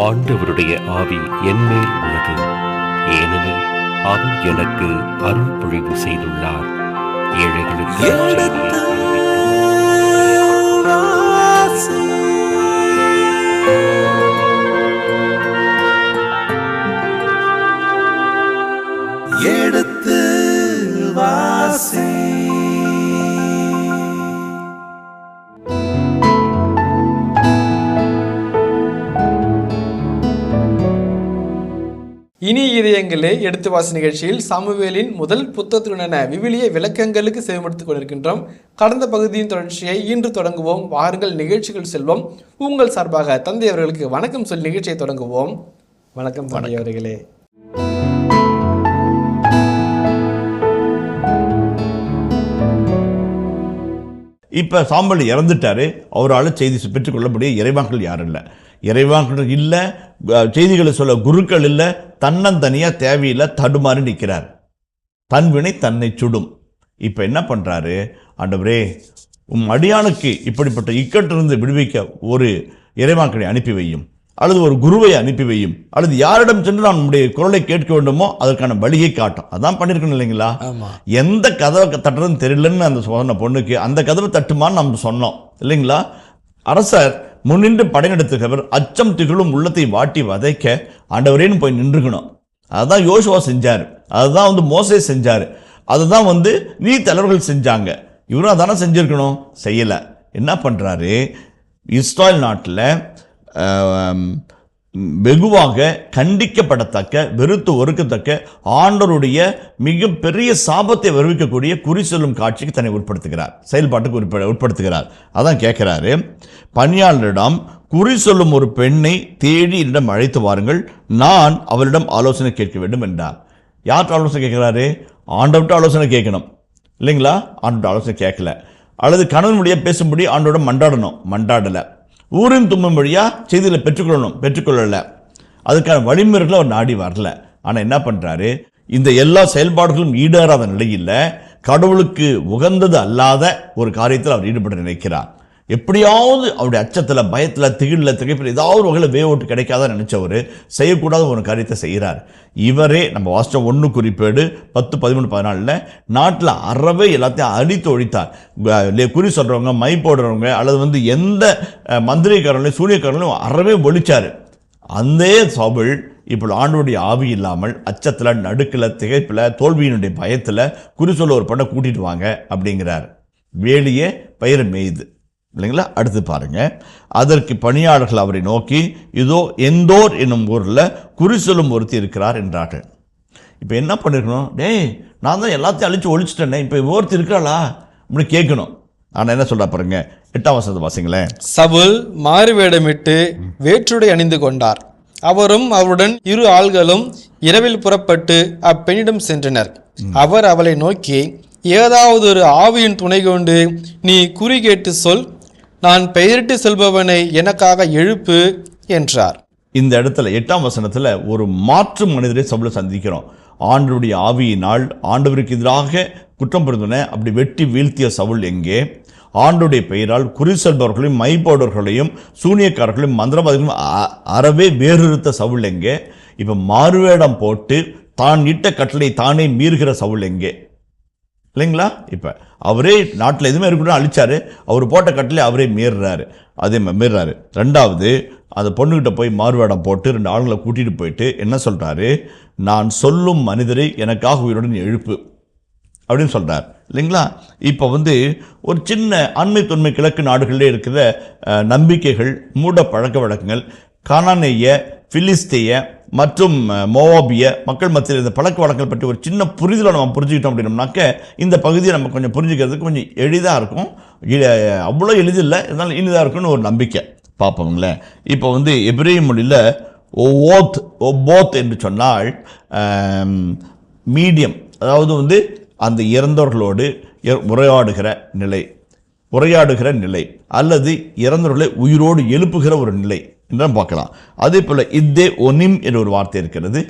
ஆண்டவருடைய ஆவி என்மேல் உள்ளது, ஏனெனில் அவர் எனக்கு அருள் பொழிவு செய்துள்ளார். ஏழைகளுக்கு எடுத்து வாசி. இனி இதயங்களே எடுத்து வாசி நிகழ்ச்சியில் சாமுவேலின் முதல் புத்தகத்துடனான விவிலிய விளக்கங்களுக்கு செவிமடுத்துக் கொண்டிருக்கின்றோம். கடந்த பகுதியின் தொடர்ச்சியை இன்று தொடங்குவோம். வாருங்கள் நிகழ்ச்சிகள் செல்வோம். உங்கள் சார்பாக தந்தை அவர்களுக்கு வணக்கம் சொல்லி நிகழ்ச்சியை தொடங்குவோம். வணக்கம் தந்தை அவர்களே. இப்ப சாம்பல் இறந்துட்டாரு. அவரால் செய்தி பெற்றுக்கொள்ள முடிய இறைவாக்கள் யாரும் இல்லை. இறைவாக்கள் இல்லை, செய்திகளை சொல்ல குருக்கள் இல்லை. தன்னந்தனியா தேவையில்லை, தடுமாறி நிற்கிறார். தன் வினை தன்னை சுடும். இப்ப என்ன பண்றாரு? ஆண்டவரே, அடியானுக்கு இப்படிப்பட்ட இக்கட்டிலிருந்து விடுவிக்க ஒரு இறைவாக்களை அனுப்பி வையும், அல்லது ஒரு குருவை அனுப்பி வையும், அல்லது யாரிடம் சென்று நான் நம்முடைய குரலை கேட்க வேண்டுமோ அதற்கான வழியை காட்டும். அதான் பண்ணிருக்கணும் இல்லைங்களா? எந்த கதவை தட்டுறதுன்னு தெரியலன்னு அந்த சொன்ன பொண்ணுக்கு அந்த கதவை தட்டுமான்னு நம்ம சொன்னோம் இல்லைங்களா? அரசர் முன்னின்று படைநடத்துகிறவர் அச்சம் திகழும் உள்ளத்தை வாட்டி வதைக்க ஆண்டவரேன்னு போய் நின்றுக்கணும். அதுதான் யோசுவா செஞ்சார், அதுதான் மோசே செஞ்சார், அதுதான் நீ தலைவர்கள் செஞ்சாங்க. இவரும் அதானே செஞ்சிருக்கணும், செய்யலை. என்ன பண்ணுறாரு? இஸ்ராயல் நாட்டில் வெகுவாக கண்டிக்கப்படத்தக்க, வெறுத்து ஒறுக்கத்தக்க, ஆண்டவருடைய மிகப்பெரிய சாபத்தை வருவிக்கக்கூடிய குறி சொல்லும் காட்சிக்கு தன்னை உட்படுத்துகிறார், செயல்பாட்டுக்கு உட்படுத்துகிறார். அதான் கேட்கிறாரு, பணியாளரிடம் குறி சொல்லும் ஒரு பெண்ணை தேடி என்னிடம் அழைத்து வாருங்கள், நான் அவளிடம் ஆலோசனை கேட்க வேண்டும் என்றார். யார்கிட்ட ஆலோசனை கேட்கிறாரு? ஆண்டவர்கிட்ட ஆலோசனை கேட்கணும் இல்லைங்களா? ஆண்டவர்கிட்ட ஆலோசனை கேட்கல. அல்லது கணவன் வழியா பேசும்படி ஆண்டோட மண்டாடணும், மண்டாடலை. ஊரின் தும்பம் வழியா செய்திகளை பெற்றுக்கொள்ளல. அதுக்கான வழிமுறைகளை அவர் நாடி வரல. ஆனால் என்ன பண்ணுறாரு? இந்த எல்லா செயல்பாடுகளும் ஈடேறாத நிலையில் கடவுளுக்கு உகந்தது அல்லாத ஒரு காரியத்தில் அவர் ஈடுபட நினைக்கிறார். எப்படியாவது அவருடைய அச்சத்தில், பயத்தில், திகிலில், திகைப்பில் ஏதாவது ஒரு வகையில் வேவோட்டு கிடைக்காத நினைச்சவர் செய்யக்கூடாத ஒரு காரியத்தை செய்கிறார். இவரே நம்ம வாசிச்ச 1 குறிப்பேடு 10, 13, 14 நாட்டில் அறவே எல்லாத்தையும் அழித்து ஒழித்தார். குறி சொல்கிறவங்க, மை போடுறவங்க, அல்லது எந்த மந்திரிக்காரங்களையும் சூனியக்காரங்களையும் அறவே ஒழிச்சார். அந்த சவுல் இப்போ ஆண்டவருடைய ஆவி இல்லாமல் அச்சத்தில், நடுக்கில், திகைப்பில், தோல்வியினுடைய பயத்தில் குறி சொல்ல ஒரு பண்ணை கூட்டிட்டு வாங்க அப்படிங்கிறார். வேலியே பயிரை மேய்து இல்லைங்களா? அடுத்து பாருங்க, அதற்கு பணியாளர்கள் அவரை நோக்கி, இதோ எந்தோர் என்னும் ஊரில் குறி சொல்லும் ஒருத்தி இருக்கிறார் என்றார்கள். இப்போ என்ன பண்ணிருக்கணும்? நான் தான் எல்லாத்தையும் அழிச்சு ஒழிச்சிட்டேனே, இப்போ ஒருத்தி இருக்கிறாளா அப்படி கேட்கணும். ஆனால் என்ன சொல்றா பாருங்க, 8ஆம் வசனத்தை வாசிங்களேன். சவுல் மாறுவேடமிட்டு வேற்றுடை அணிந்து கொண்டார். அவரும் அவருடன் 2 ஆள்களும் இரவில் புறப்பட்டு அப்பெண்ணிடம் சென்றனர். அவர் அவளை நோக்கி, ஏதாவது ஒரு ஆவியின் துணை கொண்டு நீ குறி கேட்டு சொல், நான் பெயரிட்டு சொல்பவனை எனக்காக எழுப்பு என்றார். இந்த இடத்துல 8ஆம் வசனத்தில் ஒரு மாற்று மனிதரை சவுல் சந்திக்கிறோம். ஆண்டவருடைய ஆவியினால் ஆண்டவருக்கு எதிராக குற்றம் புரிந்தன அப்படி வெட்டி வீழ்த்திய சவுல் எங்கே? ஆண்டவருடைய பெயரால் குறி சொல்பவர்களையும், மைப்போடர்களையும், சூனியக்காரர்களையும், மந்திரவாதிகளையும் அறவே வேறுறுத்த சவுல் எங்கே? இப்போ மாறுவேடம் போட்டு தான் இட்ட கட்டளை தானே மீறுகிற சவுல் எங்கே? இல்லைங்களா? இப்போ அவரே நாட்டில் எதுவுமே இருக்கணும் அழிச்சாரு, அவர் போட்ட கட்டளை அவரே மீறுறாரு. அதே மீறுறாரு. 2வது, அந்த பொண்ணுகிட்ட போய் மாறுவேடம் போட்டு 2 ஆளுங்களை கூட்டிகிட்டு போயிட்டு என்ன சொல்கிறாரு? நான் சொல்லும் மனிதரை எனக்காக உயிருடன் எழுப்பு அப்படின்னு சொல்கிறார் இல்லைங்களா? இப்போ ஒரு சின்ன அண்மை தொன்மை கிழக்கு நாடுகளிலே இருக்கிற நம்பிக்கைகள், மூட பழக்க வழக்கங்கள், கானானேய, பிலிஸ்தேய மற்றும் மோவாபிய மக்கள் மத்தியில் இந்த பழக்க வழக்கங்கள் பற்றி ஒரு சின்ன புரிதலை நம்ம புரிஞ்சுக்கிட்டோம் அப்படின்னோம்னாக்க இந்த பகுதியை நம்ம கொஞ்சம் புரிஞ்சுக்கிறதுக்கு கொஞ்சம் எளிதாக இருக்கும். அவ்வளோ எளிதில்லை, இருந்தாலும் இனிதாக இருக்குன்னு ஒரு நம்பிக்கை. பார்ப்போங்களேன். இப்போ எபிரேய மொழியில் ஒபோத் என்று சொன்னால் மீடியம், அதாவது அந்த இறந்தவர்களோடு உரையாடுகிற நிலை அல்லது இறந்தவர்களை உயிரோடு எழுப்புகிற ஒரு நிலை என்று பார்க்கலாம். அதே போல் இதே ஒனிம் என்ற ஒரு வார்த்தை இருக்கிறது.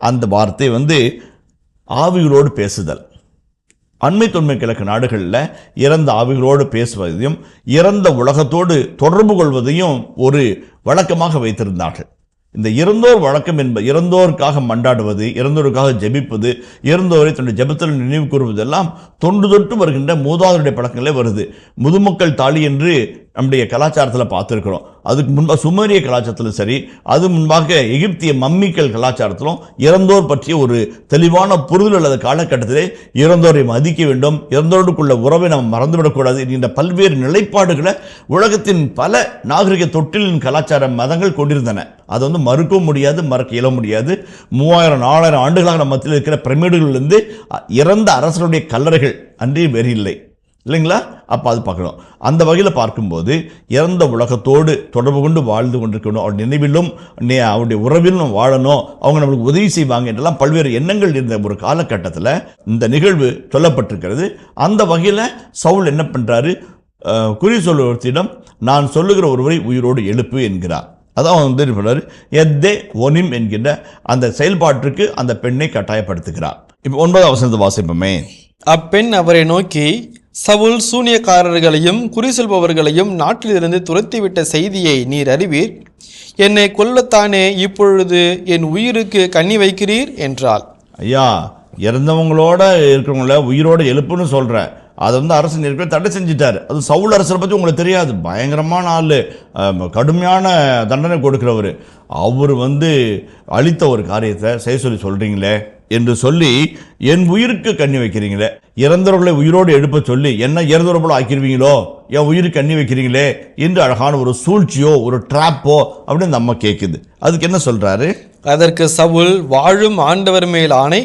அந்த வார்த்தை ஆவிகளோடு பேசுதல். அண்மை தொன்மை கிழக்கு நாடுகளில் இறந்த ஆவிகளோடு பேசுவதையும் இறந்த உலகத்தோடு தொடர்பு கொள்வதையும் ஒரு வழக்கமாக வைத்திருந்தார்கள். இந்த இறந்தோர் வழக்கம் என்பது இறந்தோருக்காக மண்டாடுவது, இறந்தோருக்காக ஜெபிப்பது, இறந்தோரை தன்னுடைய ஜெபத்தில் நினைவு கூறுவதெல்லாம் தொன்று தொட்டு வருகின்ற மூதாதையருடைய பழக்கங்களே வருது. முதுமக்கள் தாலி என்று நம்முடைய கலாச்சாரத்தில் பார்த்துருக்கிறோம். அதுக்கு முன்பாக சுமேரிய கலாச்சாரத்திலும் சரி, அது முன்பாக எகிப்திய மம்மிக்கள் கலாச்சாரத்திலும் இறந்தோர் பற்றிய ஒரு தெளிவான புரிதல் அல்லது காலகட்டத்திலே இறந்தோரை மதிக்க வேண்டும், இறந்தோருக்குள்ள உறவை நாம் மறந்துவிடக்கூடாது என்கின்ற பல்வேறு நிலைப்பாடுகளை உலகத்தின் பல நாகரிக தொட்டிலின் கலாச்சார மதங்கள் கொண்டிருந்தன. அதை வந்து மறுக்கவும் முடியாது, மறக்க இயல முடியாது. 3000-4000 ஆண்டுகளாக நம்ம மத்தியில் இருக்கிற பிரமிடுகளிலிருந்து இறந்த அரசருடைய கல்லறைகள் அன்றே வேறு இல்லை இல்லைங்களா? அப்போ அது பார்க்கணும். அந்த வகையில் பார்க்கும்போது இறந்த உலகத்தோடு தொடர்பு கொண்டு வாழ்ந்து கொண்டிருக்கணும், அவர் நினைவிலும் அவருடைய உறவிலும் வாழணும், அவங்க நம்மளுக்கு உதவி செய்வாங்க என்றெல்லாம் பல்வேறு எண்ணங்கள் இருந்த ஒரு காலகட்டத்தில் இந்த நிகழ்வு சொல்லப்பட்டிருக்கிறது. அந்த வகையில் சவுல் என்ன பண்ணுறாரு, குறி சொல்லுவர்த்திடம் நான் சொல்லுகிற ஒருவரை உயிரோடு எழுப்பு என்கிறார். அதான் வந்து சொல்றாரு, எத்தே ஒனிம் என்கின்ற அந்த செயல்பாட்டிற்கு அந்த பெண்ணை கட்டாயப்படுத்துகிறார். இப்போ 9ஆம் வசனத்தை வாசிப்போமே. அப்பெண் அவரை நோக்கி, சவுல் சூனியக்காரர்களையும் குறி சொல்பவர்களையும் நாட்டிலிருந்து துரத்திவிட்ட செய்தியை நீர் அறிவீர். என்னை கொல்லத்தானே இப்பொழுது என் உயிருக்கு கண்ணி வைக்கிறீர் என்றாள். ஐயா, இறந்தவங்களோட இருக்கிறவங்கள உயிரோட எழுப்புன்னு சொல்கிறேன். அதை வந்து அரசு ஏற்கனவே தடை செஞ்சிட்டார். அது சவுல் அரசரை பற்றி உங்களுக்கு தெரியாது, பயங்கரமான ஆள், கடுமையான தண்டனை கொடுக்குறவர். அவர் வந்து அளித்த ஒரு காரியத்தை செய்ய சொல்லி சொல்கிறீங்களே என்று சொல்லி என் உயிருக்கு கண்ணி வைக்கிறீங்களே, இறந்தவர்களை உயிரோடு எழுப்ப சொல்லி என்ன இறந்தவரை போல ஆக்கிடுவீங்களோ, என் உயிருக்கு கண்ணி வைக்கிறீங்களே என்று அழகான ஒரு சூழ்ச்சியோ ஒரு ட்ராப்போ அப்படின்னு நம்ம கேட்குது. அதுக்கு என்ன சொல்கிறாரு? அதற்கு சவுல், வாழும் ஆண்டவர் மேல் ஆணை,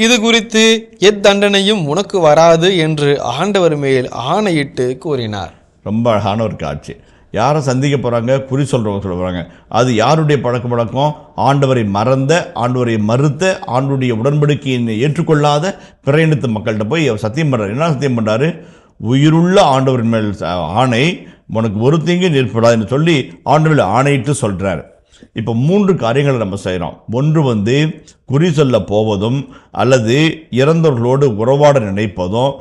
இது குறித்து எத்தண்டனையும் உனக்கு வராது என்று ஆண்டவர் மேல் ஆணையிட்டு கூறினார். ரொம்ப அழகான ஒரு காட்சி. யாரை சந்திக்க போகிறாங்க? குறி சொல்கிறவங்க சொல்ல போகிறாங்க. அது யாருடைய பழக்கம்? ஆண்டவரை மறந்த, ஆண்டவரை மறுத்த, ஆண்டுடைய உடன்படிக்கையை ஏற்றுக்கொள்ளாத பிறையினத்து மக்கள்கிட்ட போய் அவர் சத்தியம் பண்ணுறாரு. என்ன சத்தியம் பண்ணுறாரு? உயிருள்ள ஆண்டவரின் மேல் ஆணை, உனக்கு ஒரு தீங்கு ஏற்படாதுன்னு சொல்லி ஆண்டவரில் ஆணையிட்டு சொல்கிறார். இப்போ 3 காரியங்களை நம்ம செய்கிறோம். ஒன்று வந்து குறி சொல்ல போவதும், அல்லது இறந்தவர்களோடு உறவாட நினைப்பதும்,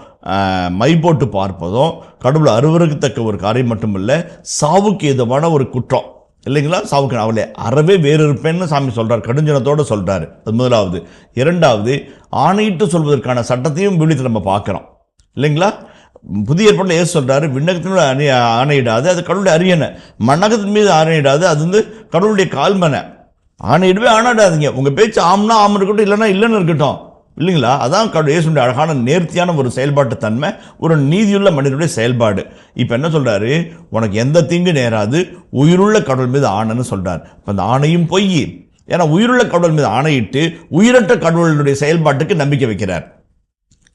மை போட்டு பார்ப்பதும் கடவுள் அருவருக்கத்தக்க ஒரு காரியம் மட்டுமில்லை, சாவுக்கு ஏதுவான ஒரு குற்றம் இல்லைங்களா? சாவுக்கு அவளை அறவே வேறு இருப்பேன்னு சாமி சொல்கிறார், கடுஞ்சனத்தோடு சொல்கிறாரு. அது முதலாவது. இரண்டாவது, ஆணையிட்டு சொல்வதற்கான சட்டத்தையும் விழித்து நம்ம பார்க்குறோம் இல்லைங்களா? புதிய ஏற்பாட்டில் ஏசு சொல்கிறாரு, விண்ணகத்தினோட ஆணையிடாது, அது கடவுளுடைய அரியணை. மண்ணகத்தின் மீது ஆணையிடாது, அது வந்து கடவுளுடைய கால்மனை. ஆணையிடவே ஆணையிடாதீங்க. உங்கள் பேச்சு ஆம்னா ஆம் இருக்கட்டும், இல்லைன்னா இல்லைன்னு இருக்கட்டும் இல்லைங்களா? அதான் இயேசுடைய அழகான நேர்த்தியான ஒரு செயல்பாட்டு தன்மை, ஒரு நீதியுள்ள மனிதனுடைய செயல்பாடு. இப்போ என்ன சொல்கிறாரு? உனக்கு எந்த தீங்கு நேராது, உயிருள்ள கடவுள் மீது ஆணைன்னு சொல்கிறார். இப்போ அந்த ஆணையும் பொய். ஏன்னா உயிருள்ள கடவுள் மீது ஆணையிட்டு உயிரற்ற கடவுளுடைய செயல்பாட்டுக்கு நம்பிக்கை வைக்கிறார்.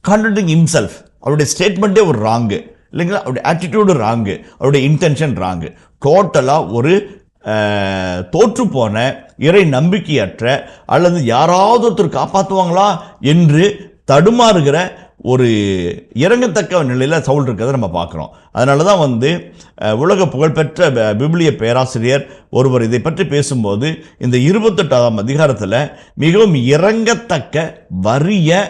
Contradicting himself. அவருடைய ஸ்டேட்மெண்ட்டே ஒரு ராங்கு இல்லைங்களா? அவருடைய ஆட்டிடியூடு ராங்கு, அவருடைய இன்டென்ஷன் ராங்கு. டோட்டலாக ஒரு தோற்று போன, இறை நம்பிக்கையற்ற, அல்லது யாராவது ஒருத்தர் காப்பாற்றுவாங்களா என்று தடுமாறுகிற ஒரு இறங்கத்தக்க நிலையில் சவுல் இருக்கிறத நம்ம பார்க்குறோம். அதனால தான் வந்து உலக புகழ்பெற்ற பிபிலிய பேராசிரியர் ஒருவர் இதை பற்றி பேசும்போது இந்த 28ஆம் அதிகாரத்தில் மிகவும் இறங்கத்தக்க வறிய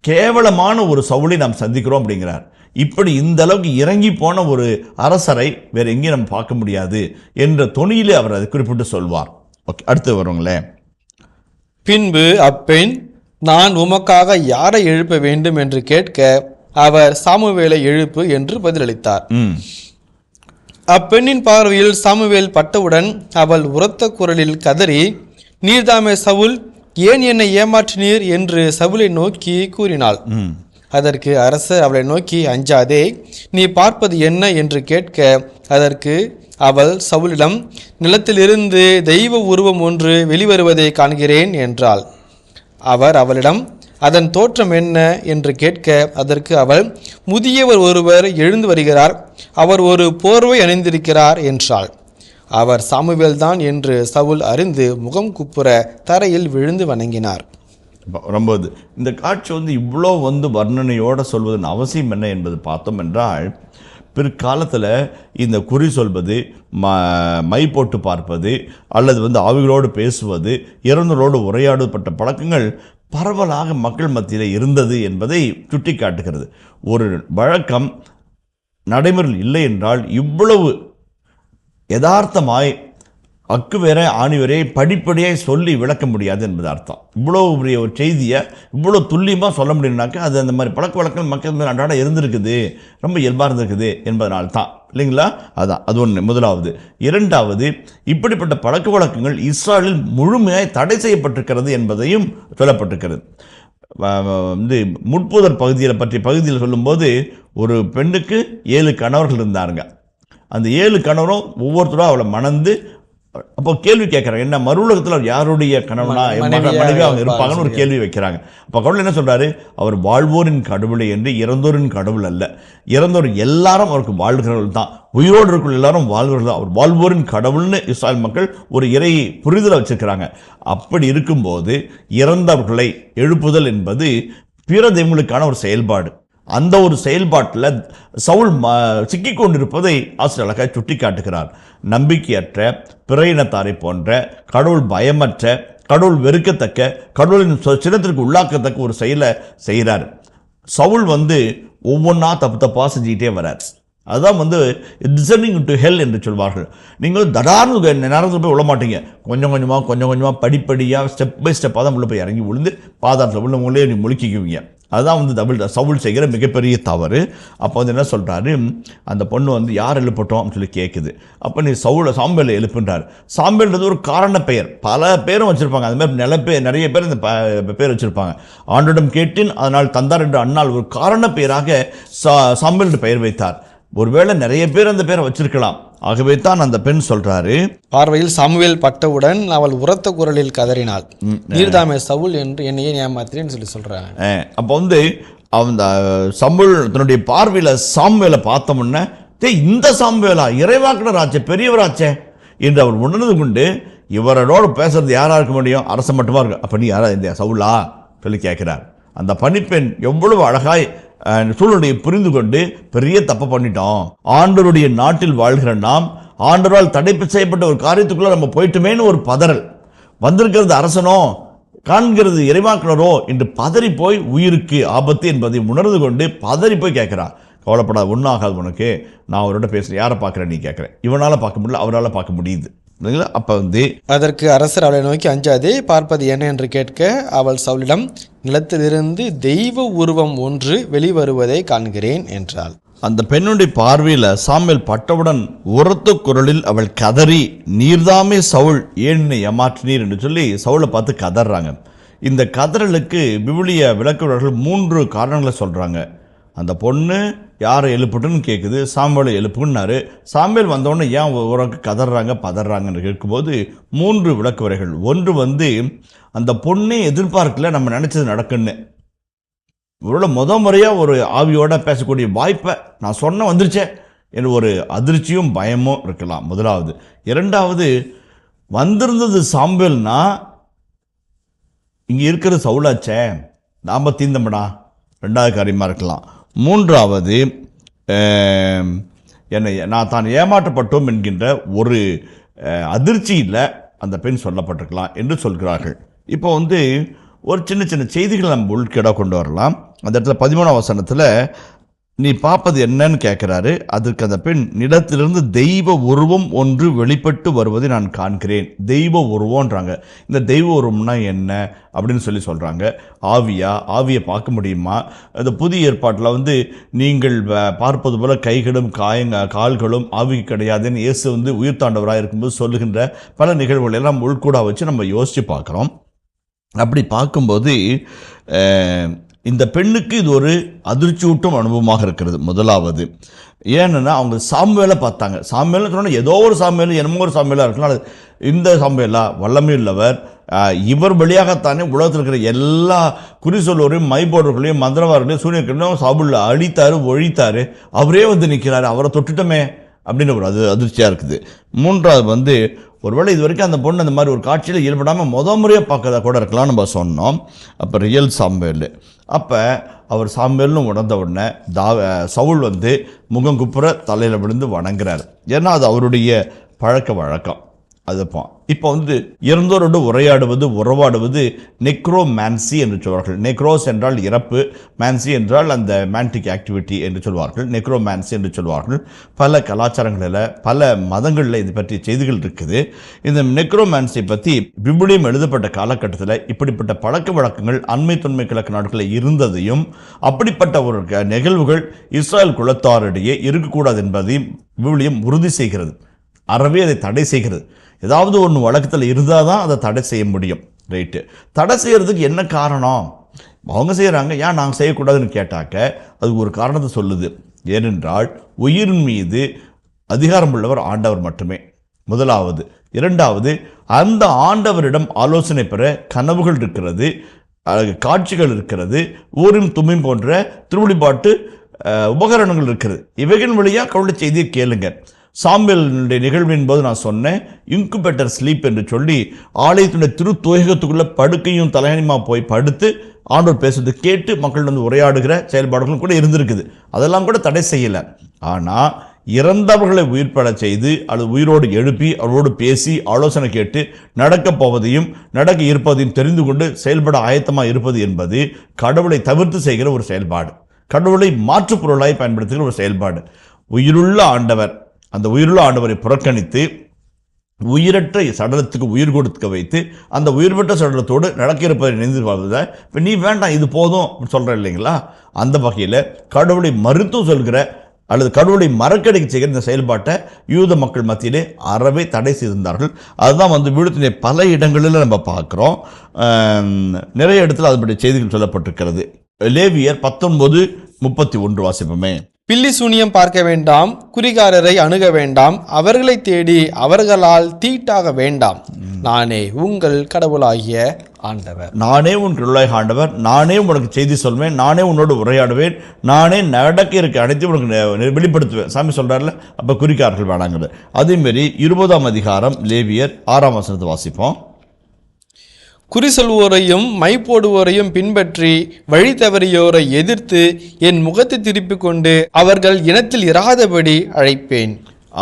கேவலமான ஒரு சவுலை நாம் சந்திக்கிறோம் அப்படிங்கிறார். இப்படி இந்த அளவுக்கு இறங்கி போன ஒரு அரசரை வேற எங்கேயும் நம்ம பார்க்க முடியாது என்ற தொனியிலே அவர் அதை குறிப்பிட்டு சொல்வார். ஓகே, அடுத்து வருங்களே. பின்பு அப்பெண், நான் உமக்காக யாரை எழுப்ப வேண்டும் என்று கேட்க அவர் சாமுவேலை எழுப்பு என்று பதிலளித்தார். அப்பெண்ணின் பார்வையில் சாமுவேல் பட்டவுடன் அவள் உரத்த குரலில் கதறி, நீர்தாமே சவுல், ஏன் என்னை ஏமாற்றினீர் என்று சவுலை நோக்கி கூறினாள். அதற்கு அரசர் அவளை நோக்கி, அஞ்சாதே, நீ பார்ப்பது என்ன என்று கேட்க அதற்கு அவள் சவுலிடம், நிலத்திலிருந்து தெய்வ உருவம் ஒன்று வெளிவருவதை காண்கிறேன் என்றாள். அவர் அவளிடம், அதன் தோற்றம் என்ன என்று கேட்க அதற்கு அவள், முதியவர் ஒருவர் எழுந்து வருகிறார், அவர் ஒரு போர்வை அணிந்திருக்கிறார் என்றாள். அவர் சாமுவேல் தான் என்று சவுல் அறிந்து முகம் குப்புற தரையில் விழுந்து வணங்கினார். ரொம்ப இந்த காட்சி வந்து இவ்வளோ வந்து வர்ணனையோடு சொல்வதன் அவசியம் என்ன என்பது பார்த்தோம் என்றால், பிற்காலத்தில் இந்த குறி சொல்வது, மை போட்டு பார்ப்பது, அல்லது வந்து ஆவிகளோடு பேசுவது, இறந்தோரோடு உரையாடப்பட்ட பழக்கங்கள் பரவலாக மக்கள் மத்தியில் இருந்தது என்பதை சுட்டி காட்டுகிறது. ஒரு வழக்கம் நடைமுறையில் இல்லை என்றால் இவ்வளவு யதார்த்தமாய் அக்கு வேற ஆணி வரை படிப்படியாக சொல்லி விளக்க முடியாது என்பது அர்த்தம். இவ்வளோ பெரிய ஒரு செய்தியை இவ்வளோ துல்லியமாக சொல்ல முடியும்னாக்கா அது அந்த மாதிரி பழக்க வழக்கம் மக்கள் அன்றாட இருந்திருக்குது, ரொம்ப இயல்பாக இருந்திருக்குது என்பதனால்தான், இல்லைங்களா? அதான் அது ஒன்று. முதலாவது. இரண்டாவது, இப்படிப்பட்ட பழக்க வழக்கங்கள் இஸ்ராயலில் முழுமையாக தடை செய்யப்பட்டிருக்கிறது என்பதையும் சொல்லப்பட்டிருக்கிறது. முட்புதர் பகுதியில் சொல்லும்போது ஒரு பெண்ணுக்கு 7 கணவர்கள் இருந்தாருங்க. அந்த 7 கணவரும் ஒவ்வொருத்தரும் அவளை மணந்து, அப்போ கேள்வி கேட்குறாங்க, என்ன மறு உலகத்தில் யாருடைய கணவனா மனைவி அவங்க இருப்பாங்கன்னு ஒரு கேள்வி வைக்கிறாங்க. அப்போ கடவுள் என்ன சொல்றாரு? அவர் வாழ்வோரின் கடவுளை என்று இறந்தோரின் கடவுள் அல்ல. இறந்தோர் எல்லாரும் அவருக்கு வாழ்கிறவர்கள் தான், உயிரோடு இருக்கிற எல்லாரும் வாழ்கிறவர்கள் தான். அவர் வாழ்வோரின் கடவுள்னு இஸ்ராயல் மக்கள் ஒரு இறை புரிதலை வச்சிருக்கிறாங்க. அப்படி இருக்கும்போது இறந்தவர்களை எழுப்புதல் என்பது பிற தெய்வங்களுக்கான ஒரு செயல்பாடு. அந்த ஒரு செயல்பாட்டில் சவுல் சிக்கிக் கொண்டிருப்பதை ஆசிரியர் அழகாக சுட்டி காட்டுகிறார். நம்பிக்கையற்ற பிற இனத்தாரை போன்ற கடவுள் பயமற்ற, கடவுள் வெறுக்கத்தக்க, கடவுளின் சின்னத்திற்கு உள்ளாக்கத்தக்க ஒரு செயலை செய்கிறார். சவுல் ஒவ்வொன்றா தப்பா செஞ்சுக்கிட்டே வரார். அதுதான் டிசர்னிங் டு ஹெல் என்று சொல்வார்கள். நீங்கள் தடார்னு நேரத்தில் போய் விழ மாட்டீங்க, கொஞ்சம் கொஞ்சமாக படிப்படியாக ஸ்டெப் பை ஸ்டெப்பாக தான் உள்ள போய் இறங்கி விழுந்து பாதாளத்தில் உள்ள உங்களே நீ முழுக்கிக்குவீங்க. அதுதான் சவுல் செய்கிற மிகப்பெரிய தவறு. அப்போ என்ன சொல்கிறாரு, அந்த பொண்ணு யார் எழுப்பட்டோம் அப்படின்னு சொல்லி கேட்குது. அப்போ நீ சாம்பேலை எழுப்புன்றார். சாம்பேல்ன்றது ஒரு காரண பெயர், பல பேரும் வச்சுருப்பாங்க. அது மாதிரி நிறைய பேர் இந்த பேர் வச்சுருப்பாங்க. ஆண்டிடம் கேட்டின் அதனால் தந்தார் என்று அண்ணால் ஒரு காரண பெயராக சாம்பேல் என்று பெயர் வைத்தார். ஒருவேளை நிறைய பேர் அந்த பேரை வச்சிருக்கலாம். ஆகவே தான் அந்த பெண் சொல்றாரு, பார்வையில் சாமுவேல் பட்டவுடன் அவள் உரத்த குரலில் கதறினாள், நீர்தாமே சவுல் என்று என்னையே ஏமாத்திரேன்னு சொல்லி சொல்றாங்க. அப்போ அந்த சவுல் தன்னுடைய பார்வையில் சாமுவேலை பார்த்தோம்னா, இந்த சாமுவேலா இறைவாக்கினர் ஆச்சே, பெரியவராச்சே என்று அவர் உணர்ந்து கொண்டு, இவரோடு பேசுறது யாரா இருக்க முடியும்? அரசன் மட்டுமா இருக்கு. அப்ப நீ யாரா இந்த சவுலா சொல்லி கேட்கிறார். அந்த பணிப்பெண் எவ்வளவு அழகாய் சூழ்நிலையை புரிந்து கொண்டு, பெரிய தப்பு பண்ணிட்டோம், ஆண்டவருடைய நாட்டில் வாழ்கிற நாம் ஆண்டவரால் தடை செய்யப்பட்ட ஒரு காரியத்துக்குள்ள நம்ம போயிட்டுமேன்னு ஒரு பதறல் வந்திருக்கிறது. அரசனோ காண்கிறது இறைவாக்கினரோ என்று பதறி போய் உயிருக்கு ஆபத்து என்பதை உணர்ந்து கொண்டு பதறி போய் கேட்கிறார். கவலைப்படாத, ஒன்றாகாது உனக்கு, நான் அவரோட பேசுகிறேன், யாரை பார்க்குறேன் நீ கேட்குறேன். இவனால் பார்க்க முடியல, அவரால் பார்க்க முடியுது. அப்போ அதற்கு அரசர் அவளை நோக்கி, அஞ்சாதே, பார்ப்பது என்ன என்று கேட்க, அவள் சவுலிடம், நிலத்திலிருந்து தெய்வ உருவம் ஒன்று வெளிவருவதை காண்கிறேன் என்றாள். அந்த பெண்ணுடைய பார்வையில் சாமுவேல் பட்டவுடன் உரத்த குரலில் அவள் கதறி, நீர்தாமே சவுல், ஏன் ஏமாற்றினீர் என்று சொல்லி சவுலை பார்த்து கதறாங்க. இந்த கதறலுக்கு விவிலிய விளக்குவர்கள் 3 காரணங்களை சொல்கிறாங்க. அந்த பொண்ணு யாரை எழுப்புட்டுன்னு கேட்குது, சாமுவேலை எழுப்புன்னாரு. சாமுவேல் வந்தோடனே ஏன் உனக்கு கதறாங்க பதறாங்கன்னு கேட்கும்போது 3 விளக்கு வரைகள். ஒன்று அந்த பொண்ணே எதிர்பார்க்கல நம்ம நினச்சது நடக்குன்னு. இவரோட முறையாக ஒரு ஆவியோட பேசக்கூடிய வாய்ப்பை நான் சொன்ன வந்துருச்சே என்று ஒரு அதிர்ச்சியும் பயமும் இருக்கலாம், முதலாவது. இரண்டாவது, வந்திருந்தது சாமுவேல்னா இங்கே இருக்கிற சவுலாச்சே, நாம் தீந்தம்படா, 2வது காரியமாக இருக்கலாம். மூன்றாவது, என்னை நான் தான் ஏமாற்றப்பட்டோம் என்கின்ற ஒரு அதிர்ச்சியில் அந்த பெண் சொல்லப்பட்டிருக்கலாம் என்று சொல்கிறார்கள். இப்போ ஒரு சின்ன சின்ன செய்திகள் நம்ம உள்கீடாக கொண்டு வரலாம். அந்த இடத்துல 13ஆம் வசனத்தில் நீ பார்ப்பது என்னன்னு கேட்குறாரு. அதற்கு அந்த பெண், நிலத்திலிருந்து தெய்வ உருவம் ஒன்று வெளிப்பட்டு வருவதை நான் காண்கிறேன். தெய்வ உருவம்ன்றாங்க. இந்த தெய்வ உருவம்னா என்ன அப்படின்னு சொல்கிறாங்க. ஆவியை பார்க்க முடியுமா? இந்த புதிய ஏற்பாட்டில் நீங்கள் பார்ப்பது போல கைகளும் கால்களும் ஆவி கிடையாதுன்னு இயேசு உயிர்த்தாண்டவராக இருக்கும்போது சொல்லுகின்ற பல நிகழ்வுகள் எல்லாம் உள்கூடா வச்சு நம்ம யோசித்து பார்க்குறோம். அப்படி பார்க்கும்போது இந்த பெண்ணுக்கு இது ஒரு அதிர்ச்சியூட்டும் அனுபவமாக இருக்கிறது. முதலாவது ஏன்னா அவங்க சாமுவேலை பார்த்தாங்க. சாமுவேல்னு சொன்னால் ஏதோ ஒரு சாமுவேல், என்னமோ ஒரு சாமுவேலாக இருக்கலாம். இந்த சாமுவேலா வல்லமை உள்ளவர், இவர் வழியாகத்தானே உலகத்தில் இருக்கிற எல்லா குறி சொல்வோரையும் மைபோடர்களையும் மந்திரவார்களையும் சூரியர்களையும் சாபுல்ல அழித்தாரு, ஒழித்தாரு. அவரே நிற்கிறாரு, அவரை தொட்டுட்டோமே அப்படின்னு ஒரு அதிர்ச்சியாக இருக்குது. மூன்றாவது ஒருவேளை இது வரைக்கும் அந்த பொண்ணு அந்த மாதிரி ஒரு காட்சியில் ஈடுபடாமல் முறையாக பார்க்கறதா கூட இருக்கலாம் நம்ம சொன்னோம். அப்போ ரியல் சாமுவேல். அப்போ அவர் சாமுவேல்னு உணர்ந்த உடனே சவுல் முகம் குப்புற தலையில் விழுந்து வணங்குறார். ஏன்னா அது அவருடைய பழக்க வழக்கம். அதுப்போம். இப்போ இறந்தோரோடு உறவாடுவது நெக்ரோமான்சி என்று சொல்வார்கள். நெக்ரோஸ் என்றால் இறப்பு, மான்சி என்றால் அந்த மேன்டிக் ஆக்டிவிட்டி என்று சொல்வார்கள். நெக்ரோமான்சி என்று சொல்வார்கள். பல கலாச்சாரங்களில் பல மதங்களில் இது பற்றிய செய்திகள் இருக்குது. இந்த நெக்ரோமான்சியை பற்றி விபிலியம் எழுதப்பட்ட காலகட்டத்தில் இப்படிப்பட்ட பழக்க வழக்கங்கள் அண்மை தொன்மை கிழக்கு நாடுகளில் இருந்ததையும் அப்படிப்பட்ட ஒரு நிகழ்வுகள் இஸ்ராயல் குலத்தாரிடையே இருக்கக்கூடாது என்பதையும் விபிலியம் உறுதி செய்கிறது. அறவே அதை தடை செய்கிறது. ஏதாவது ஒன்று வழக்கத்தில் இருந்தால் தான் அதை தடை செய்ய முடியும். ரைட்டு. தடை செய்கிறதுக்கு என்ன காரணம்? அவங்க செய்கிறாங்க, ஏன் நாங்கள் செய்யக்கூடாதுன்னு கேட்டாக்க அதுக்கு ஒரு காரணத்தை சொல்லுது. ஏனென்றால் உயிரின் மீது அதிகாரம் உள்ளவர் ஆண்டவர் மட்டுமே, முதலாவது. இரண்டாவது, அந்த ஆண்டவரிடம் ஆலோசனை பெற கனவுகள் இருக்கிறது, காட்சிகள் இருக்கிறது, ஊரின் தும்மின் போன்ற திருவழிபாட்டு உபகரணங்கள் இருக்கிறது. இவைகள் வழியாக கடவுளுடைய செய்தியை கேளுங்க. சாம்பலுடைய நிகழ்வின் போது நான் சொன்னேன், இன்குபேட்டர் ஸ்லீப் என்று சொல்லி ஆலயத்துடைய திருத்தோயகத்துக்குள்ள படுக்கையும் தலையணிமா போய் படுத்து ஆண்டவர் பேசுறது கேட்டு மக்கள் உரையாடுகிற செயல்பாடுகளும் கூட இருந்திருக்குது. அதெல்லாம் கூட தடை செய்யலை. ஆனால் இறந்தவர்களை உயிர்ப்பட செய்து அல்லது உயிரோடு எழுப்பி அவரோடு பேசி ஆலோசனை கேட்டு நடக்கப் போவதையும் நடக்க இருப்பதையும் தெரிந்து கொண்டு செயல்பட ஆயத்தமாக இருப்பது என்பது கடவுளை தவிர்த்து செய்கிற ஒரு செயல்பாடு, கடவுளை மாற்றுப் பொருளாய் பயன்படுத்துகிற ஒரு செயல்பாடு. உயிருள்ள ஆண்டவர், அந்த உயிருள்ள ஆண்டவரை புறக்கணித்து உயிரற்ற சடலத்துக்கு உயிர் கொடுக்க வைத்து அந்த உயிர்பெற்ற சடலத்தோடு நடக்க இருப்பதை நினைந்து பார்ப்பதை இப்போ நீ வேண்டாம் இது போதும் சொல்கிற இல்லைங்களா? அந்த வகையில் கடவுளை மறுத்து சொல்கிற அல்லது கடவுளை மறக்கடிக்க செய்கிற இந்த செயல்பாட்டை யூத மக்கள் மத்தியிலே அறவே தடை செய்திருந்தார்கள். அதுதான் விழுத்தினை பல இடங்களில் நம்ம பார்க்குறோம். நிறைய இடத்துல அதுபடி செய்திகள் சொல்லப்பட்டிருக்கிறது. லேவியர் 19:31 வாசிப்போமே. பில்லி சூனியம் பார்க்க வேண்டாம், குறிகாரரை அணுக வேண்டாம், அவர்களை தேடி அவர்களால் தீட்டாக வேண்டாம், நானே உங்கள் கடவுளாகிய ஆண்டவர். நானே உன் கடவுளாகிய ஆண்டவர், நானே உனக்கு செய்தி சொல்வேன், நானே உன்னோடு உரையாடுவேன், நானே நடக்க இருக்க அனைத்தையும் உனக்கு வெளிப்படுத்துவேன். சாமி சொல்றாருல, அப்ப குறிக்காரர்கள் வேணாங்கிறது. அதேமாரி 20ஆம் அதிகாரம் லேவியர் 6ஆம் வசனத்தை வாசிப்போம். குறி சொல்வோரையும் மை போடுவோரையும் பின்பற்றி வழி தவறியோரை எதிர்த்து என் முகத்தை திருப்பிக் கொண்டு அவர்கள் இனத்தில் இராதபடி அழைப்பேன்.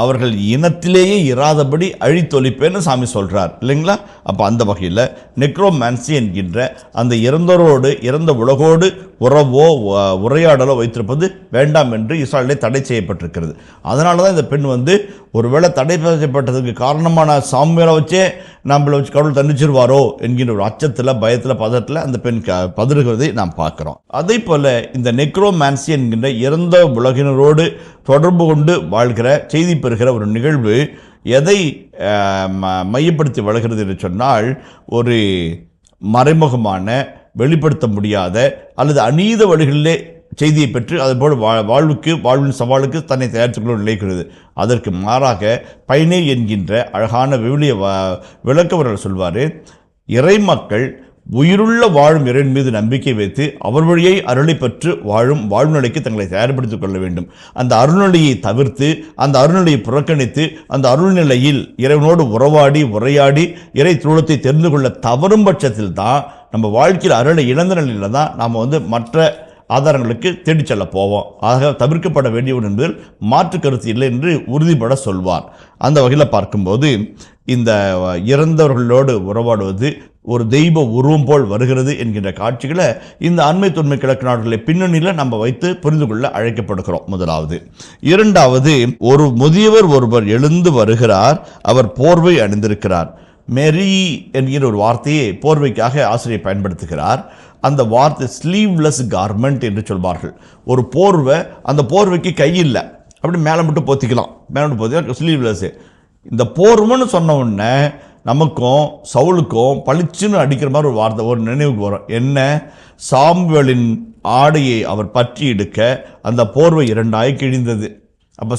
அவர்கள் இனத்திலேயே இராதபடி அழித்தொழிப்பேன்னு சாமி சொல்றார் இல்லைங்களா? அப்போ அந்த வகையில் நெக்ரோமான்சி என்கின்ற அந்த இறந்தோரோடு இறந்த உலகோடு உறவோ உரையாடலோ வைத்திருப்பது வேண்டாம் என்று இஸ்ராயலிலே தடை செய்யப்பட்டிருக்கிறது. அதனால தான் இந்த பெண் ஒருவேளை தடை செய்யப்பட்டதுக்கு காரணமான சாமியாரை வச்சே நம்மளை வச்சு கடவுள் தண்டிச்சிருவாரோ என்கின்ற ஒரு அச்சத்தில், பயத்தில், பதத்தில் அந்த பெண் பதறுகிறதை நாம் பார்க்குறோம். அதே போல் இந்த நெக்ரோமான்சி என்கின்ற இறந்த உலகினரோடு தொடர்பு கொண்டு வாழ்கிற செய்தி பெறுகிற ஒரு நிகழ்வு எதை மையப்படுத்தி வளர்கிறது என்று சொன்னால், ஒரு மறைமுகமான வெளிப்படுத்த முடியாத அல்லது அநீத வழிகளிலே செய்தியை பெற்று அதுபோல் வாழ்வின் சவாலுக்கு தன்னை தயாரித்துக் கொள்ள நினைக்கிறது. அதற்கு மாறாக பைனே என்கின்ற அழகான விவிலிய விளக்கவர்கள் சொல்வார், இறை மக்கள் உயிருள்ள வாழும் இறைவன் மீது நம்பிக்கை வைத்து அவர் வழியை அருளை பெற்று வாழும் வாழ்நிலைக்கு தங்களை தயார்படுத்திக் கொள்ள வேண்டும். அந்த அருள்நிலையை தவிர்த்து, அந்த அருள்நிலையை புறக்கணித்து, அந்த அருள்நிலையில் இறைவனோடு உரையாடி இறை திருளத்தை தெரிந்து கொள்ள தவறும் பட்சத்தில் தான் நம்ம வாழ்க்கையில் அருளை இழந்த நிலையில் தான் நாம் மற்ற ஆதாரங்களுக்கு தேடி செல்ல போவோம். ஆக தவிர்க்கப்பட வேண்டிய ஒன்று என்பதில் மாற்று கருத்து இல்லை என்று உறுதிபட சொல்வார். அந்த வகையில் பார்க்கும்போது இந்த இறந்தவர்களோடு உறவாடுவது ஒரு தெய்வ உருவம் போல் வருகிறது என்கின்ற காட்சிகளை இந்த அண்மை தொன்மை கிழக்கு நாடுகளை பின்னணியில் நம்ம வைத்து புரிந்து கொள்ள அழைக்கப்படுகிறோம். முதலாவது. இரண்டாவது, ஒரு முதியவர் ஒருவர் எழுந்து வருகிறார், அவர் போர்வை அணிந்திருக்கிறார். மெரி என்கிற ஒரு வார்த்தையை போர்வைக்காக ஆசிரியர் பயன்படுத்துகிறார். அந்த வார்த்தை ஸ்லீவ்லெஸ் கார்மெண்ட் என்று சொல்வார்கள். ஒரு போர்வை, அந்த போர்வைக்கு கை இல்லை, அப்படி மேலே மட்டும் போத்திக்கலாம், மேலே மட்டும் போத்திக்கலாம், ஸ்லீவ்லெஸ். இந்த போர்வைன்னு சொன்ன உடனே நமக்கும் சவுலுக்கும் பளிச்சுன்னு அடிக்கிற மாதிரி ஒரு வார்த்தை ஒரு நினைவுக்கு வரும். என்ன? சாமுவேலின் ஆடையை அவர் பற்றி எடுக்க அந்த போர்வை 2 கிழிந்தது. அப்போ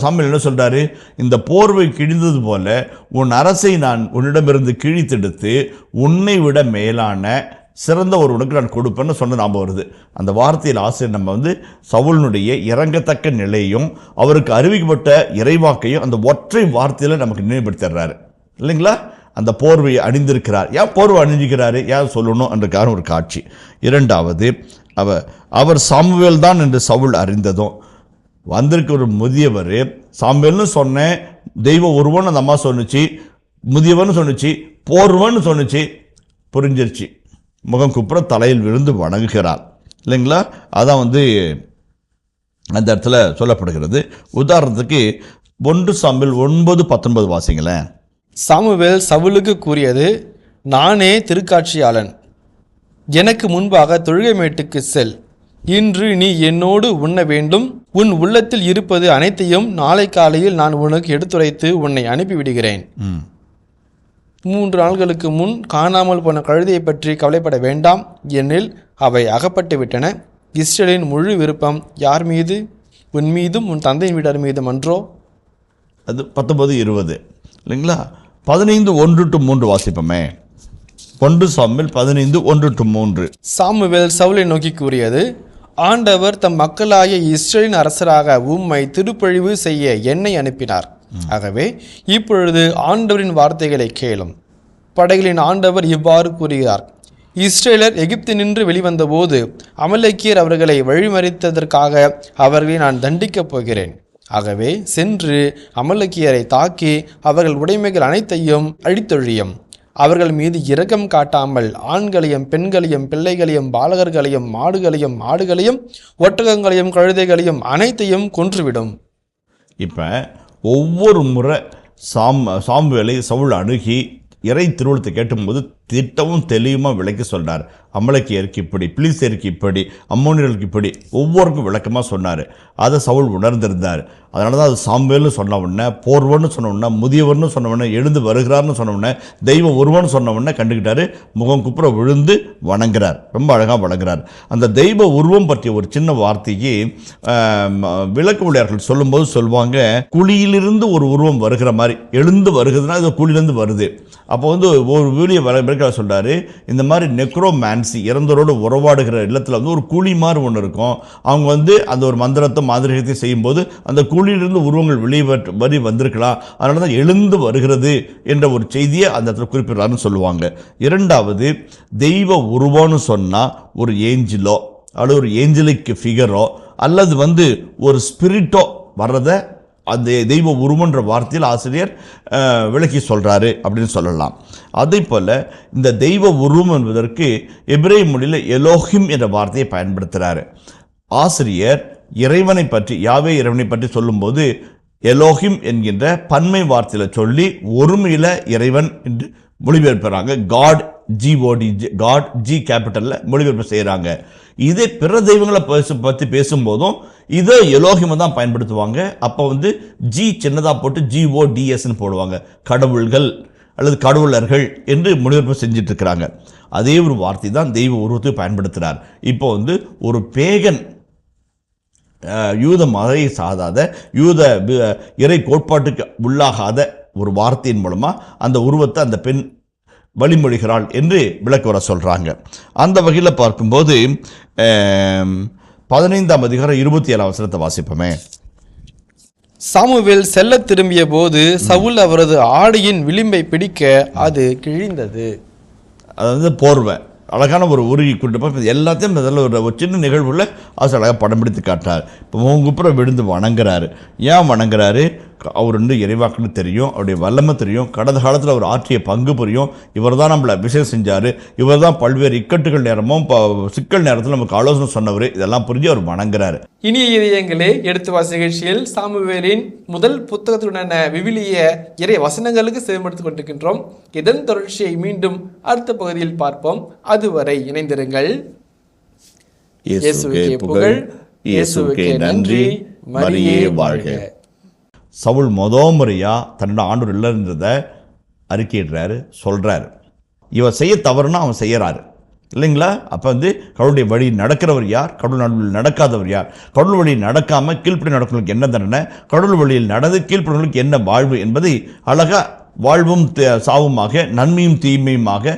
சாமுவேல் என்ன சொல்கிறாரு? இந்த போர்வை கிழிந்தது போல உன் அரசை நான் உன்னிடமிருந்து கிழித்தெடுத்து உன்னை விட மேலான சிறந்த ஒருவனுக்கு நான் கொடுப்பேன்னு சொன்ன ஞாபகம் வருது. அந்த வார்த்தையில் ஆசிரியர் நம்ம சவுலினுடைய இறங்கத்தக்க நிலையும் அவருக்கு அறிவிக்கப்பட்ட இறைவாக்கையும் அந்த ஒற்றை வார்த்தையில் நமக்கு நினைவுபடுத்துறாரு இல்லைங்களா? அந்த போர்வையை அணிந்திருக்கிறார். ஏன் போர்வை அணிஞ்சிக்கிறாரு, ஏன் சொல்லணும் என்றக்கான ஒரு காட்சி. இரண்டாவது, அவர் சாமுவேல் தான் என்று சவுல் அறிந்ததும் வந்திருக்க ஒரு முதியவர், சாமுவேல்னு சொன்ன தெய்வ உருவம் அந்த அம்மா சொன்னிச்சு, முதியவன் சொன்னிச்சு, போர்வன்னு சொன்னிச்சு, புரிஞ்சிருச்சு. முகம் குப்புற தலையில் விழுந்து வணங்குகிறார் இல்லைங்களா? அதான் அந்த இடத்துல சொல்லப்படுகிறது. உதாரணத்துக்கு 1 சாமுவேல் 9:19 வாசிங்களேன். சாமுவேல் சவுலுக்கு கூறியது, நானே திருக்காட்சியாளன், எனக்கு முன்பாக தொழுகை மேட்டுக்கு செல். இன்று நீ என்னோடு உண்ண வேண்டும். உன் உள்ளத்தில் இருப்பது அனைத்தையும் நாளை காலையில் நான் உனக்கு எடுத்துரைத்து உன்னை அனுப்பிவிடுகிறேன். 3 நாள்களுக்கு முன் காணாமல் போன கழுதையை பற்றி கவலைப்பட வேண்டாம், எனில் அவை அகப்பட்டு விட்டன. இஸ்ரேலின் முழு விருப்பம் யார் மீது? உன் மீதும் உன் தந்தையின் வீட்டார் மீதும் அன்றோ? அது 19:20 இல்லைங்களா? 15:1-3 வாசிப்போமே. 1 சாமுவேல் 15:1-3. சாமுவேல் சவுலை நோக்கி கூறியது, ஆண்டவர் தம் மக்களாகிய இஸ்ரேலின் அரசராக உம்மை திருப்பழிவு செய்ய என்னை அனுப்பினார். ஆகவே இப்பொழுது ஆண்டவரின் வார்த்தைகளை கேளும். படைகளின் ஆண்டவர் இவ்வாறு கூறுகிறார், இஸ்ரேலர் எகிப்தினின்று வெளிவந்த போது அமலேக்கியர் அவர்களை வழிமறித்ததற்காக அவர்களை நான் தண்டிக்கப் போகிறேன். ஆகவே சென்று அமலேக்கியரை தாக்கி அவர்கள் உடைமைகள் அனைத்தையும் அழித்தொழியும். அவர்கள் மீது இரக்கம் காட்டாமல் ஆண்களையும் பெண்களையும் பிள்ளைகளையும் பாலகர்களையும் மாடுகளையும் ஆடுகளையும் ஒட்டகங்களையும் கழுதைகளையும் அனைத்தையும் கொன்றுவிடும். இப்போ ஒவ்வொரு முறை சாமுவேலை சவுல் அணுகி இறை திருவுளத்தை கேட்டும்போது திட்டமும் தெளிவுமாக விளக்கி சொல்கிறார். அமலேக்கியருக்கு இப்படி, பிலிஸ்தேருக்கு இப்படி, அம்மோனியர்களுக்கு இப்படி, ஒவ்வொருக்கும் விளக்கமாக சொன்னார். அதை சவுல் உணர்ந்திருந்தார். அதனால தான் அது சாமுவேல்னு சொன்ன உடனே, போர்வன்னு சொன்ன உடனே, முதியவர்னு சொன்ன உடனே, எழுந்து வருகிறார்னு சொன்ன உடனே, தெய்வ உருவன்னு சொன்ன உடனே கண்டுக்கிட்டாரு. முகம் குப்புற விழுந்து வணங்குறார். ரொம்ப அழகாக வணங்குறார். அந்த தெய்வ உருவம் பற்றிய ஒரு சின்ன வார்த்தைக்கு விளக்கு ஊழியர்கள் சொல்லும்போது சொல்லுவாங்க, குழியிலிருந்து ஒரு உருவம் வருகிற மாதிரி. எழுந்து வருகிறதுனா இது குழியிலிருந்து வருது. அப்போ ஒரு வீடியோ சொல்றாரு, இந்த மாதிரி நெக்ரோமான்சி, இறந்தோரோடு உறவாடுகிற இல்லத்தில் ஒரு குழி மாதிரி ஒன்று இருக்கும். அவங்க அந்த ஒரு மந்திரத்தை மாதிரிகத்தை செய்யும்போது அந்த குழியிலிருந்து உருவங்கள் வெளியே வந்திருக்கலாம். அதனால தான் எழுந்து வருகிறது என்ற ஒரு செய்தியை அந்த இடத்துல குறிப்பிடுறாருன்னு சொல்லுவாங்க. இரண்டாவது, தெய்வ உருவம்னு சொன்னால் ஒரு ஏஞ்சிலோ அல்லது ஒரு ஏஞ்சலிக் ஃபிகரோ அல்லது ஒரு ஸ்பிரிட்டோ வர்றதை அந்த தெய்வ உருவன்ற வார்த்தையில் ஆசிரியர் விளக்கி சொல்கிறாரு அப்படின்னு சொல்லலாம். அதே போல் இந்த தெய்வ உருவம் என்பதற்கு எபிரேய மொழியில் எலோஹிம் என்ற வார்த்தையை பயன்படுத்துகிறாரு. ஆசிரியர் இறைவனை பற்றி, யாவே இறைவனை பற்றி சொல்லும்போது எலோஹிம் என்கின்ற பன்மை வார்த்தையில் சொல்லி ஒருமையில் இறைவன் என்று மொழிபெயர்ப்புறாங்க. காட், GOD, காட் G கேபிட்டலில் மொழிபெயர்ப்பு செய்கிறாங்க. இதே பிற தெய்வங்களை பற்றி பேசும்போதும் இதே எலோஹிமை தான் பயன்படுத்துவாங்க. அப்போ G சின்னதாக போட்டு GODSன்னு போடுவாங்க. கடவுள்கள் அல்லது கடவுளர்கள் என்று மொழிபெயர்ப்பு செஞ்சுட்டு இருக்கிறாங்க. அதே ஒரு வார்த்தை தான் தெய்வ உருவத்தை பயன்படுத்துகிறார். இப்போ ஒரு பேகன், யூத மதத்தை சாதாத, யூத இறை கோட்பாட்டுக்கு உள்ளாகாத ஒரு வார்த்தையின் மூலமாக அந்த உருவத்தை அந்த பெண் வழிமொழிகிறாள் என்று விளக்கு வர சொல்கிறாங்க. அந்த வகையில் பார்க்கும்போது 15ஆம் அதிகாரம் 27ஆம் வசனத்தை வாசிப்போமே. சாமுவேல் செல்ல திரும்பிய போது சவுல் அவரது ஆடையின் விளிம்பை பிடிக்க அது கிழிந்தது. அது போர்வை அழகான ஒரு உருகி கொண்டு எல்லாத்தையும் அதில் ஒரு சின்ன நிகழ்வுல அது அழகாக படம் பிடித்து காட்டார். இப்போ முங்குப்புற விழுந்து வணங்குறாரு. ஏன் வணங்குறாரு? அவர் இறைவாக்குன்னு தெரியும், அவருடைய வல்லமை தெரியும், கடந்த காலத்தில் அவர் ஆற்றிய பங்கு புரியும். இவர் தான் நம்மளை அபிஷேகம் செஞ்சார், இவர் தான் பல்வேறு இக்கட்டுகள் நேரமும் சிக்கல் நேரத்தில் நமக்கு ஆலோசனை சொன்னவர். இதெல்லாம் புரிஞ்சு அவர் வணங்குறாரு. இனிய இதயங்களே, எடுத்து வாசி நிகழ்ச்சியில் சாமுவேலின் முதல் புத்தகத்துடனான விவிலிய இறை வசனங்களுக்கு சேமடுத்துக் கொண்டிருக்கின்றோம். இதன் தொடர்ச்சியை மீண்டும் அடுத்த பகுதியில் பார்ப்போம். அதுவரை இணைந்திருங்கள். இயேசுவுக்கே புகழ், இயேசுவுக்கே நன்றி, மரியே வாழ்க. சவுல் முறையாக தன்னோட ஆண்டவர் இல்லைன்றதை அறிக்கையிடுறாரு, சொல்கிறாரு. இவன் செய்ய தவறுனா அவன் செய்யறாரு இல்லைங்களா? அப்போ கடவுளுடைய வழி நடக்கிறவர் யார், கடவுள் நடுவில் நடக்காதவர் யார், கடவுள் வழியில் நடக்காமல் கீழ்ப்படி நடக்கிறவங்களுக்கு என்ன தண்டனை, கடவுள் வழியில் நடந்து கீழ்ப்படுவர்களுக்கு என்ன வாழ்வு என்பதை அழகாக வாழ்வும் சாவுமாக, நன்மையும் தீமையுமாக